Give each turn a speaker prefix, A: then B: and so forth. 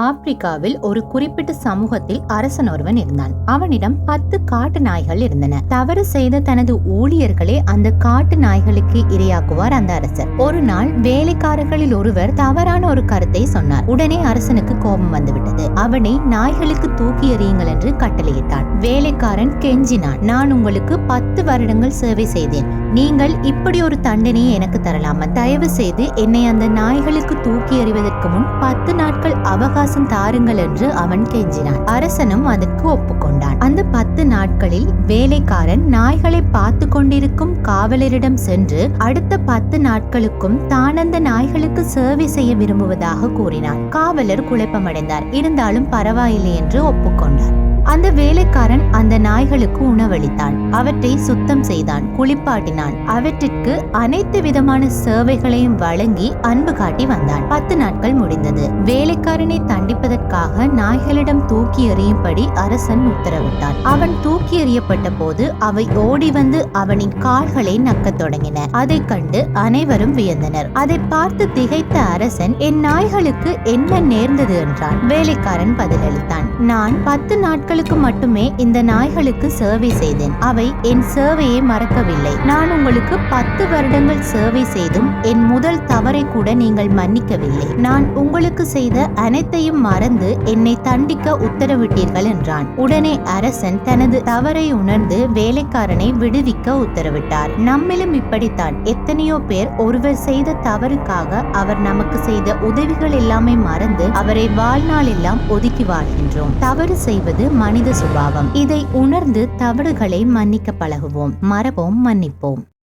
A: ஆப்பிரிக்காவில் ஒரு குறிப்பிட்ட சமூகத்தில் அரசன் ஒருவன் இருந்தான். அவனிடம் 10 காட்டு நாய்கள் இருந்தன. தவறு செய்த தனது ஊழியர்களே அந்த காட்டு நாய்களுக்கு இரையாக்குவார் அந்த அரசர். ஒரு நாள் வேலைக்காரர்களில் ஒருவர் தவறான ஒரு கருத்தை சொன்னார். உடனே அரசனுக்கு கோபம் வந்துவிட்டது. அவனை நாய்களுக்கு தூக்கி எறியுங்கள் என்று கட்டளையிட்டான். வேலைக்காரன் கெஞ்சினான், நான் உங்களுக்கு 10 வருடங்கள் சேவை செய்தேன். நீங்கள் இப்படி ஒரு தண்டனையை எனக்கு தரலாமா? தயவு செய்து என்னை அந்த நாய்களுக்கு தூக்கி எறிவதற்கு முன் 10 நாட்கள் அவகாசம் தாருங்கள் என்று அவன் கெஞ்சினான். அரசனும் அதற்கு ஒப்புக்கொண்டான். அந்த 10 நாட்களில் வேலைக்காரன் நாய்களை பார்த்து கொண்டிருக்கும் காவலரிடம் சென்று அடுத்த 10 நாட்களுக்கும் தான் அந்த நாய்களுக்கு சேவை செய்ய விரும்புவதாக கூறினான். காவலர் குழப்பமடைந்தார். இருந்தாலும் பரவாயில்லை என்று ஒப்புக்கொண்டார். அந்த வேலைக்காரன் அந்த நாய்களுக்கு உணவளித்தான். அவற்றை சுத்தம் செய்தான், குளிப்பாட்டினான். அவற்றிற்கு அனைத்து விதமான சேவைகளையும் வழங்கி அன்பு காட்டி வந்தான். 10 நாட்கள் முடிந்தது. வேலைக்காரனை தண்டிப்பதற்காக நாய்களிடம் தூக்கி எறியும்படி அரசன் உத்தரவிட்டான். அவன் தூக்கி எறியப்பட்ட போது அவை ஓடி வந்து அவனின் கால்களை நக்கத் தொடங்கின. அதை கண்டு அனைவரும் வியந்தனர். அதை பார்த்து திகைத்த அரசன், என் நாய்களுக்கு என்ன நேர்ந்தது என்றான். வேலைக்காரன் பதிலளித்தான், நான் 10 நாட்கள் மட்டுமே இந்த நாய்களுக்கு சேவை செய்தேன். அவை என் சேவையை மறக்கவில்லை. நான் உங்களுக்கு 10 வருடங்கள் சேவை செய்தும் என் முதல் தவறை கூட நீங்கள் மன்னிக்கவில்லை. நான் உங்களுக்கு செய்த அனைத்தையும் மறந்து என்னை தண்டிக்க உத்தரவிட்டீர்கள் என்றான். உடனே அரசன் தனது தவறை உணர்ந்து வேலைக்காரனை விடுவிக்க உத்தரவிட்டார். நம்மிலும் இப்படித்தான் எத்தனையோ பேர் ஒருவர் செய்த தவறுக்காக அவர் நமக்கு செய்த உதவிகள் எல்லாமே மறந்து அவரை வாழ்நாள் எல்லாம் ஒதுக்கி வாழ்கின்றோம். தவறு செய்வது மனித சுபாவம். இதை உணர்ந்து தவறுகளை மன்னிக்க பழகுவோம். மறப்போம், மன்னிப்போம்.